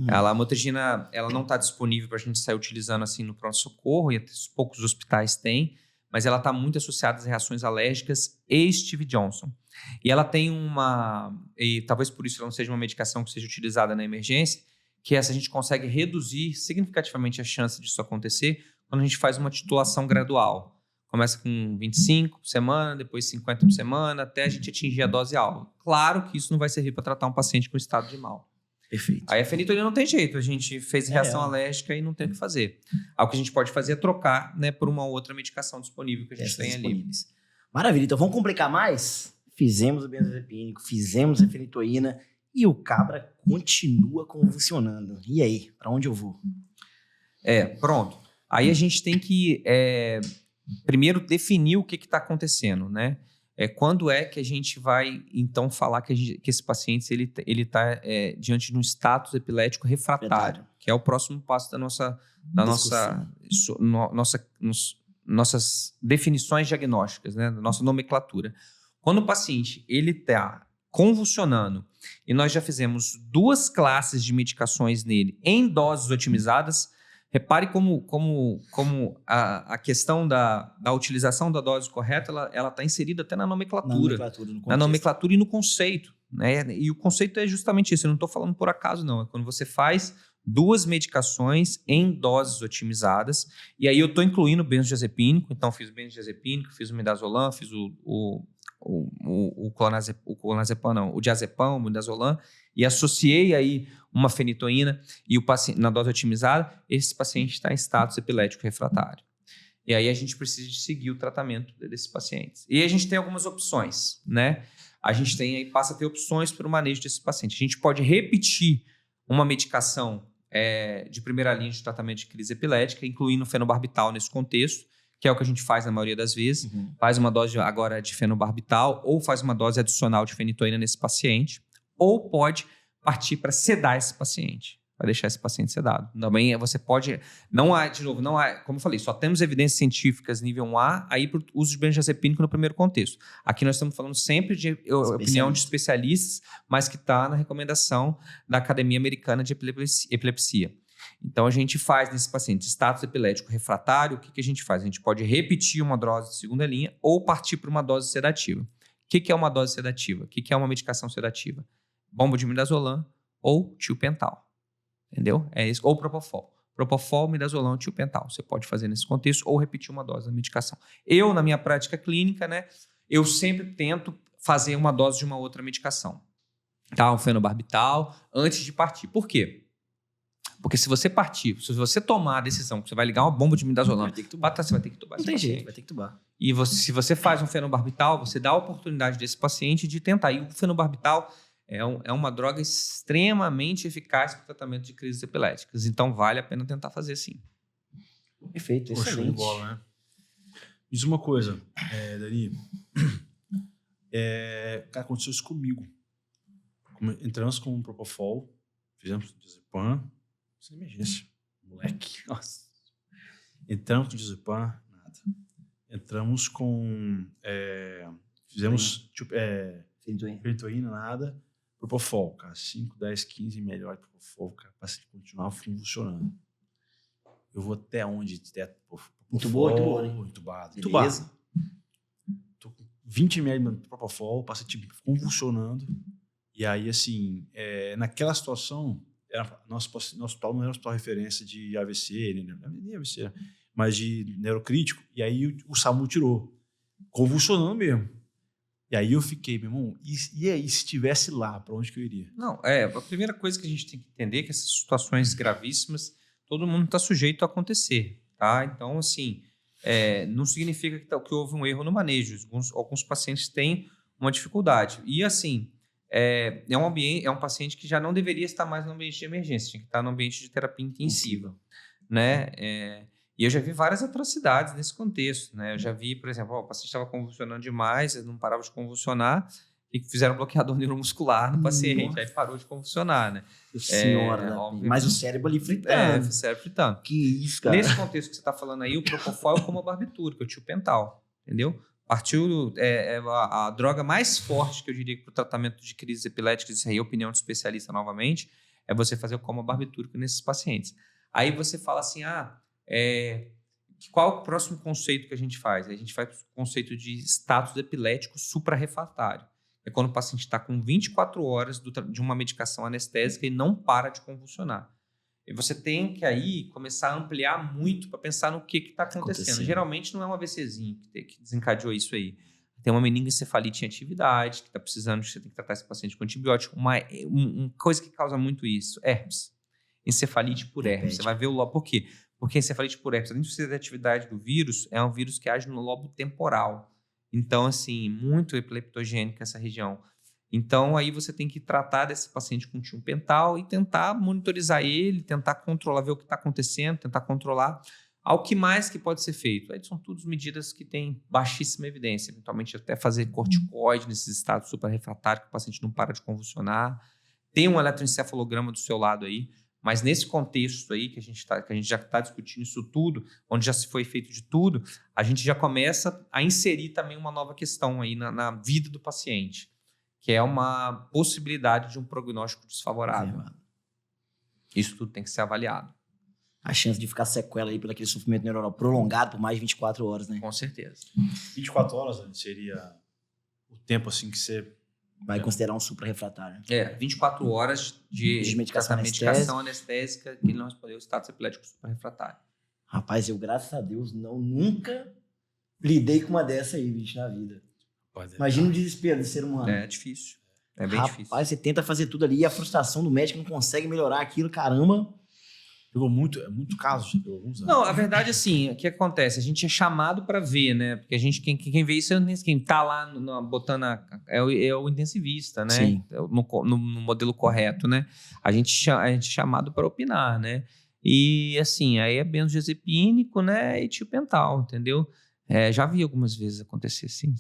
C: A lamotrigina, ela não está disponível para a gente sair utilizando assim no pronto-socorro, e poucos hospitais têm, mas ela está muito associada às reações alérgicas e Steve Johnson. E ela tem e talvez por isso ela não seja uma medicação que seja utilizada na emergência, que essa a gente consegue reduzir significativamente a chance disso acontecer quando a gente faz uma titulação gradual. Começa com 25 por semana, depois 50 por semana, até a gente atingir a dose alta. Claro que isso não vai servir para tratar um paciente com estado de mal.
A: Perfeito.
C: Aí a fenitoína não tem jeito, a gente fez reação alérgica e não tem o que fazer. Aí o que a gente pode fazer é trocar, né, por uma outra medicação disponível que a gente tem ali.
A: Maravilha, então vamos complicar mais? Fizemos o benzodiazepínico, fizemos a fenitoína e o cabra continua convulsionando. E aí, para onde eu vou?
C: Pronto. Aí a gente tem que primeiro definir o que está acontecendo, né? Quando é que a gente vai, então, falar que esse paciente ele está diante de um status epilético refratário, que é o próximo passo da nossas definições diagnósticas, né, da nossa nomenclatura. Quando o paciente está convulsionando e nós já fizemos 2 classes de medicações nele em doses otimizadas, repare como a questão da utilização da dose correta, ela está inserida até na nomenclatura. Na nomenclatura e no conceito. Né? E o conceito é justamente isso. Eu não estou falando por acaso, não. É quando você faz 2 medicações em doses otimizadas. E aí eu estou incluindo o benzodiazepínico. Então, fiz o benzodiazepínico, fiz o midazolam, fiz o clonazepam, não, o diazepam, o midazolam, e associei aí uma fenitoína e o paciente, na dose otimizada, esse paciente está em status epilético refratário. E aí a gente precisa de seguir o tratamento desses pacientes. E a gente tem algumas opções, né? A gente passa a ter opções para o manejo desse paciente. A gente pode repetir uma medicação de primeira linha de tratamento de crise epilética, incluindo fenobarbital nesse contexto, que é o que a gente faz na maioria das vezes. Faz uma dose agora de fenobarbital ou faz uma dose adicional de fenitoína nesse paciente, ou pode partir para sedar esse paciente, para deixar esse paciente sedado. Também você pode... Não há, como eu falei, só temos evidências científicas nível 1A aí para o uso de benzodiazepínico no primeiro contexto. Aqui nós estamos falando sempre de opinião de especialistas, mas que está na recomendação da Academia Americana de Epilepsia. Então, a gente faz nesse paciente status epilético refratário, o que a gente faz? A gente pode repetir uma dose de segunda linha ou partir para uma dose sedativa. O que é uma dose sedativa? O que é uma medicação sedativa? Bomba de midazolam ou tiopental. Entendeu? É isso. Ou propofol. Propofol, midazolam, tiopental. Você pode fazer nesse contexto ou repetir uma dose da medicação. Eu, na minha prática clínica, né, eu sempre tento fazer uma dose de uma outra medicação. Tá? Um fenobarbital antes de partir. Por quê? Porque se você tomar a decisão que você vai ligar uma bomba de midazolam, você vai ter que tubar.
A: Não tem jeito, vai ter que tubar.
C: E se você faz um fenobarbital, você dá a oportunidade desse paciente de tentar. E o fenobarbital é uma droga extremamente eficaz para o tratamento de crises epiléticas. Então, vale a pena tentar fazer sim.
A: Perfeito, excelente.
B: Show de bola, né? Diz uma coisa, Dani. Cara, aconteceu isso comigo. Entramos com um propofol, fizemos diazepam, sem emergência. Moleque, nossa. Entramos com diazepam, nada. Entramos com... fizemos fenitoína, nada. Propofol, cara. 5, 10, 15 melhor de propofol, cara. Pra continuar funcionando. Eu vou até onde?
A: Muito boa, né?
B: Entubado.
A: Beleza.
B: Tô com 20 ml de propofol, passei tipo convulsionando. E aí, assim, naquela situação, nosso hospital não era um hospital referência de AVC, nem AVC, mas de neurocrítico. E aí o SAMU tirou, convulsionando mesmo. E aí eu fiquei, meu irmão, e aí se estivesse lá, para onde que eu iria?
C: Não, a primeira coisa que a gente tem que entender é que essas situações gravíssimas, todo mundo está sujeito a acontecer, tá? Então, assim, não significa que houve um erro no manejo. Alguns pacientes têm uma dificuldade. E, assim, é um paciente que já não deveria estar mais no ambiente de emergência, tinha que estar no ambiente de terapia intensiva, né? E eu já vi várias atrocidades nesse contexto, né? Eu já vi, por exemplo, o paciente estava convulsionando demais, ele não parava de convulsionar, e fizeram bloqueador neuromuscular no paciente. Aí parou de convulsionar, né?
A: Senhora, mas o cérebro ali fritando.
C: O cérebro fritando.
A: Que isso, cara.
C: Nesse contexto que você está falando aí, o Propofol é como a barbitura, que é o tiopental, entendeu? Partiu a droga mais forte que eu diria para o tratamento de crises epiléticas, isso aí é opinião de especialista novamente, é você fazer o coma barbitúrico nesses pacientes. Aí você fala assim, qual é o próximo conceito que a gente faz? A gente faz o conceito de status epilético suprarrefratário. É quando o paciente está com 24 horas de uma medicação anestésica e não para de convulsionar. E você tem que aí começar a ampliar muito para pensar no que está acontecendo. Geralmente não é um AVCzinho que desencadeou isso aí. Tem uma meningoencefalite em atividade, que está precisando, você tem que tratar esse paciente com antibiótico. Uma coisa que causa muito isso, herpes. Encefalite por herpes. Você vai ver o lobo. Por quê? Porque a encefalite por herpes, além de ser da atividade do vírus, é um vírus que age no lobo temporal. Então, assim, muito epileptogênica essa região. Então, aí você tem que tratar desse paciente com tiopental e tentar monitorizar ele, tentar controlar, ver o que está acontecendo, tentar controlar. Ao que mais que pode ser feito? Aí são todas medidas que têm baixíssima evidência, eventualmente até fazer corticoide nesses estados suprarrefratários, que o paciente não para de convulsionar. Tem um eletroencefalograma do seu lado aí, mas nesse contexto aí que a gente já está discutindo isso tudo, onde já se foi feito de tudo, a gente já começa a inserir também uma nova questão aí na vida do paciente, que é uma possibilidade de um prognóstico desfavorável. Isso tudo tem que ser avaliado.
A: A chance de ficar sequela aí por aquele sofrimento neuronal prolongado por mais de 24 horas, né?
C: Com certeza.
B: 24 horas seria o tempo assim que você...
A: Vai considerar um suprarrefratário.
C: 24 horas de medicação anestésica que não respondeu o status epilético suprarrefratário.
A: Rapaz, eu, graças a Deus, nunca lidei com uma dessa aí, bicho, na vida. Imagina o desespero do ser humano.
C: É difícil. É bem difícil.
A: Rapaz, você tenta fazer tudo ali e a frustração do médico não consegue melhorar aquilo, caramba.
B: Pegou muito caso, já pegou alguns anos.
C: Não, a verdade, assim, o que acontece? A gente é chamado para ver, né? Porque a gente, quem vê isso, quem tá lá botando é o intensivista, né?
A: Sim.
C: No modelo correto, né? A gente é chamado para opinar, né? E, assim, aí é benzodiazepínico, né? E tiopental, entendeu? Já vi algumas vezes acontecer, sim,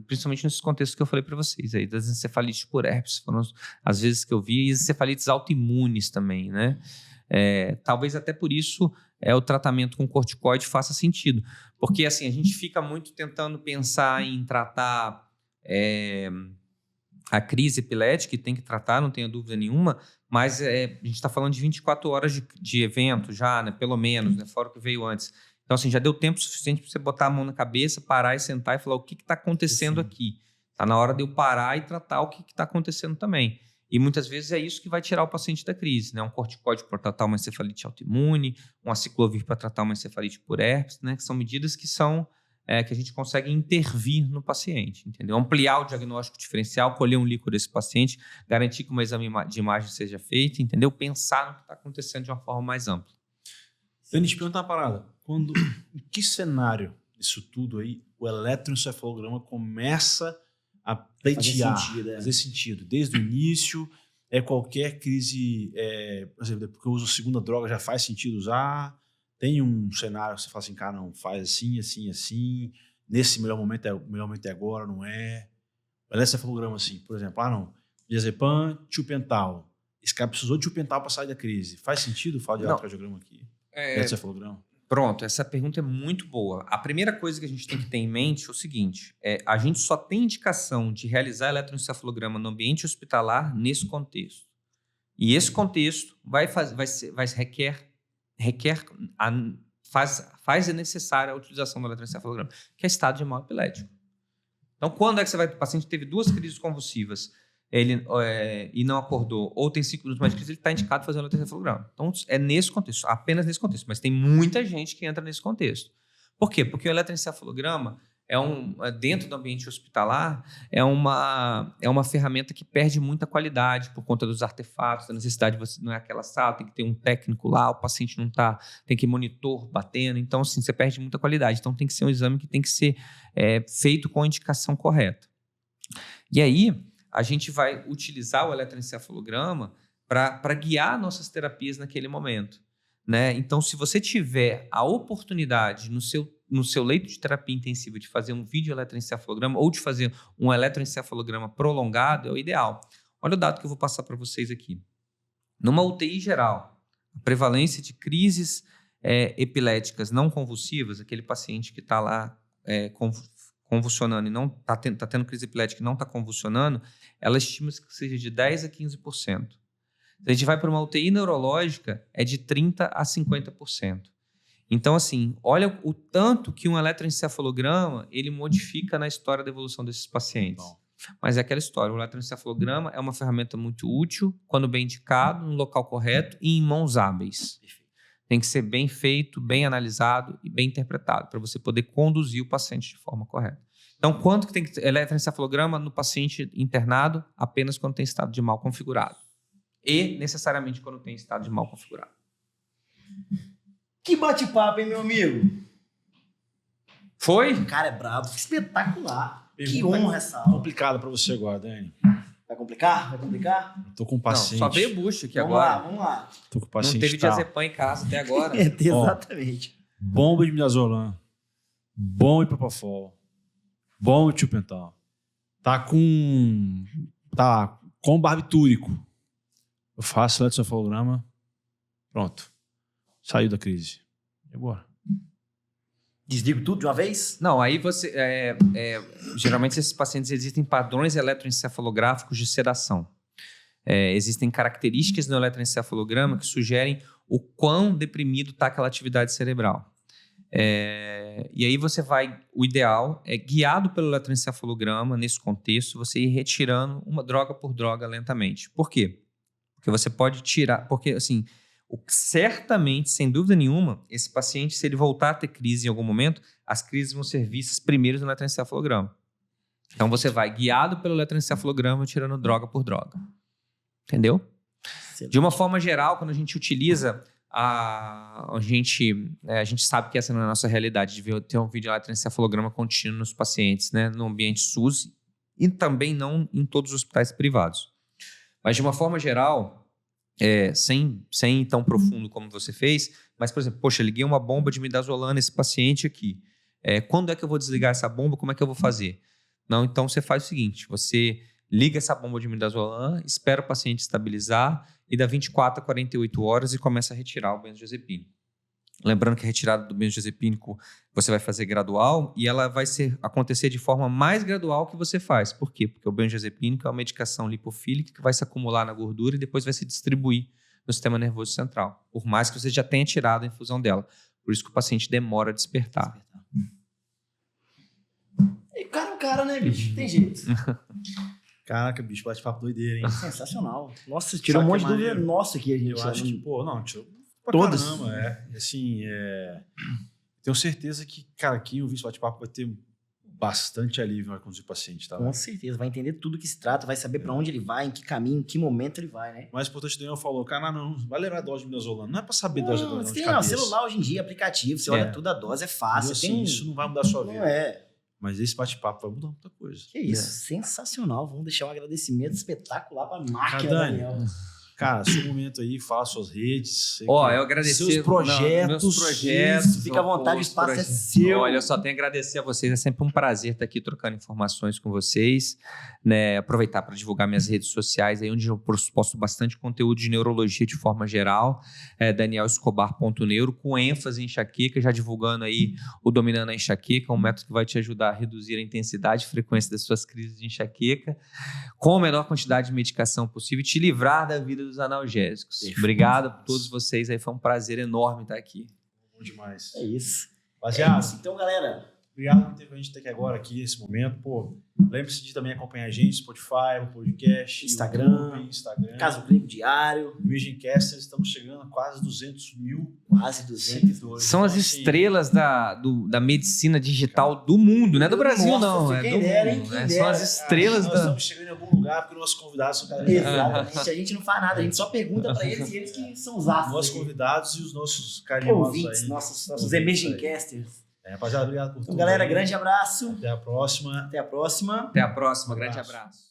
C: principalmente nesses contextos que eu falei para vocês aí, das encefalites por herpes, foram as vezes que eu vi, e encefalites autoimunes também, né? Talvez até por isso o tratamento com corticoide faça sentido, porque assim, a gente fica muito tentando pensar em tratar a crise epilética, e tem que tratar, não tenho dúvida nenhuma, mas a gente está falando de 24 horas de evento já, né, pelo menos, né, fora o que veio antes. Então assim, já deu tempo suficiente para você botar a mão na cabeça, parar e sentar e falar o que está acontecendo aqui. Está na hora de eu parar e tratar o que está acontecendo também. E muitas vezes é isso que vai tirar o paciente da crise, né? Um corticóide para tratar uma encefalite autoimune, um aciclovir para tratar uma encefalite por herpes, né? Que são medidas que que a gente consegue intervir no paciente, entendeu? Ampliar o diagnóstico diferencial, colher um líquido desse paciente, garantir que um exame de imagem seja feito, entendeu? Pensar no que está acontecendo de uma forma mais ampla.
B: Dani, te perguntar uma parada. Em que cenário disso tudo aí o eletroencefalograma começa a pleitear, fazer sentido? Desde o início, qualquer crise, por exemplo, porque eu uso a segunda droga, já faz sentido usar? Tem um cenário que você fala assim, cara, não, faz assim, assim, assim, nesse melhor momento é agora, não é? O eletroencefalograma assim, por exemplo, não, diazepam, tiopental. Esse cara precisou de tiopental para sair da crise. Faz sentido falar de eletrocardiograma aqui? Eletroencefalograma?
C: Pronto, essa pergunta é muito boa. A primeira coisa que a gente tem que ter em mente é o seguinte, a gente só tem indicação de realizar eletroencefalograma no ambiente hospitalar nesse contexto. E esse contexto faz necessária a utilização do eletroencefalograma, que é estado de mal epilético. Então, quando é que o paciente teve 2 crises convulsivas e não acordou, ou tem 5 minutos mais de crise, ele está indicado fazer um eletroencefalograma. Então, é nesse contexto, apenas nesse contexto. Mas tem muita gente que entra nesse contexto. Por quê? Porque o eletroencefalograma, dentro do ambiente hospitalar, é uma ferramenta que perde muita qualidade por conta dos artefatos, da necessidade de você não é aquela sala, tem que ter um técnico lá, o paciente não está, tem que monitor batendo, então assim, você perde muita qualidade. Então tem que ser um exame que tem que ser feito com a indicação correta. E aí, a gente vai utilizar o eletroencefalograma para guiar nossas terapias naquele momento, né? Então, se você tiver a oportunidade no seu no seu leito de terapia intensiva, de fazer um vídeo eletroencefalograma ou de fazer um eletroencefalograma prolongado, é o ideal. Olha o dado que eu vou passar para vocês aqui. Numa UTI geral, a prevalência de crises epiléticas não convulsivas, aquele paciente que está lá convulsionando e não está tendo crise epilética e não está convulsionando, ela estima-se que seja de 10% a 15%. Se a gente vai para uma UTI neurológica, é de 30% a 50%. Então, assim, olha o tanto que um eletroencefalograma ele modifica na história da evolução desses pacientes. Bom. Mas é aquela história, o eletroencefalograma é uma ferramenta muito útil, quando bem indicado, no local correto e em mãos hábeis. Tem que ser bem feito, bem analisado e bem interpretado, para você poder conduzir o paciente de forma correta. Então, quanto que tem que ter eletroencefalograma no paciente internado? Apenas quando tem estado de mal configurado. E, necessariamente, quando tem estado de mal configurado.
A: Que bate-papo, hein, meu amigo?
C: Foi?
A: O cara é brabo, espetacular. Que honra essa aula.
B: Complicado para você agora, Dani.
A: Vai complicar? Vai complicar?
B: Eu tô com um paciente.
C: Não, só veio bucho aqui agora.
A: Vamos lá.
B: Tô com o paciente.
C: Não teve diazepam em casa até agora.
A: Exatamente.
B: Bomba de midazolam, bomba de propofol, bomba de tiopental. Tá com barbitúrico. Eu faço eletroencefalograma. Pronto. Saiu da crise. E agora?
A: Desligo tudo de uma vez?
C: Não, aí você... geralmente esses pacientes existem padrões eletroencefalográficos de sedação. Existem características no eletroencefalograma que sugerem o quão deprimido está aquela atividade cerebral. E aí você vai... O ideal é, guiado pelo eletroencefalograma, nesse contexto, você ir retirando uma droga por droga lentamente. Por quê? Porque você pode tirar... Porque, assim... Certamente, sem dúvida nenhuma, esse paciente, se ele voltar a ter crise em algum momento, as crises vão ser vistas primeiro no eletroencefalograma. Então, você vai guiado pelo eletroencefalograma, tirando droga por droga. Entendeu? De uma forma geral, quando a gente utiliza, a gente sabe que essa não é a nossa realidade, de ter um vídeo eletroencefalograma contínuo nos pacientes, né, no ambiente SUS, e também não em todos os hospitais privados. Mas, de uma forma geral... sem ir tão profundo como você fez, mas, por exemplo, poxa, liguei uma bomba de midazolam nesse paciente aqui. Quando é que eu vou desligar essa bomba? Como é que eu vou fazer? Não, então você faz o seguinte, você liga essa bomba de midazolam, espera o paciente estabilizar e dá 24 a 48 horas e começa a retirar o benzodiazepínico. Lembrando que a retirada do benzodiazepínico você vai fazer gradual e ela vai acontecer de forma mais gradual que você faz. Por quê? Porque o benzodiazepínico é uma medicação lipofílica que vai se acumular na gordura e depois vai se distribuir no sistema nervoso central. Por mais que você já tenha tirado a infusão dela. Por isso que o paciente demora a despertar.
A: E cara, né, bicho? Tem jeito.
B: Caraca, bicho, bate-papo doideira, hein?
A: Sensacional. Nossa, tirou um monte de dúvida nossa aqui, a gente.
B: Eu acho que, tirou pra
A: todas.
B: Caramba, assim, tenho certeza que, cara, quem ouvir esse bate-papo vai ter bastante alívio com o paciente, tá?
A: Com certeza, vai entender tudo que se trata, vai saber pra onde ele vai, em que caminho, em que momento ele vai, né?
B: O mais importante, o Daniel falou, cara, não vai lembrar a dose de midazolam, não é pra saber dose de midazolam de
A: tem
B: cabeça.
A: celular hoje em dia, aplicativo, você olha tudo, a dose é fácil.
B: Assim, isso não vai mudar a sua vida.
A: Não é.
B: Mas esse bate-papo vai mudar muita coisa.
A: Que isso, sensacional. Vamos deixar um agradecimento espetacular pra máquina,
B: Dani,
A: Daniel.
B: Cara, seu momento aí, fala suas redes.
C: Eu agradecer
B: seus projetos.
C: Meus projetos.
A: Fica à vontade, o espaço é seu.
C: Olha, eu só tenho a agradecer a vocês. É sempre um prazer estar aqui trocando informações com vocês. Né? Aproveitar para divulgar minhas redes sociais, aí onde eu posto bastante conteúdo de neurologia de forma geral. DanielEscobar.neuro, com ênfase em enxaqueca, já divulgando aí o Dominando a Enxaqueca, um método que vai te ajudar a reduzir a intensidade e frequência das suas crises de enxaqueca, com a menor quantidade de medicação possível e te livrar da vida dos analgésicos. Obrigado a todos vocês aí, foi um prazer enorme estar aqui.
B: Bom demais.
A: É isso.
B: Rapaziada,
A: Então, galera,
B: obrigado por ter a gente até aqui agora, aqui nesse momento. Pô, lembre-se de também acompanhar a gente, Spotify, o podcast,
A: Instagram,
B: Instagram.
A: Caso Clínico Diário.
B: Visioncast, estamos chegando a quase 200 mil.
A: Quase 200 seguidores.
C: São as estrelas da medicina digital do mundo, não é do Brasil, não.
A: Nossa,
C: É
A: quem
C: do
A: dera,
C: mundo.
A: hein, quem
C: São
A: dera.
C: as estrelas
B: Nós
C: da...
B: estamos chegando em algum lugar porque nossos convidados são cada vez
A: Exatamente, a gente não faz nada, a gente só pergunta pra eles e eles que são os astros.
B: nossos
A: aqui.
B: convidados e os nossos carinhosos
A: Ouvintes,
B: aí.
A: nossos emerging casters.
B: Rapaziada, obrigado por tudo.
A: Então, galera,
B: aí.
A: grande abraço.
B: Até a próxima.
A: Até a próxima.
C: Até a próxima, grande abraço.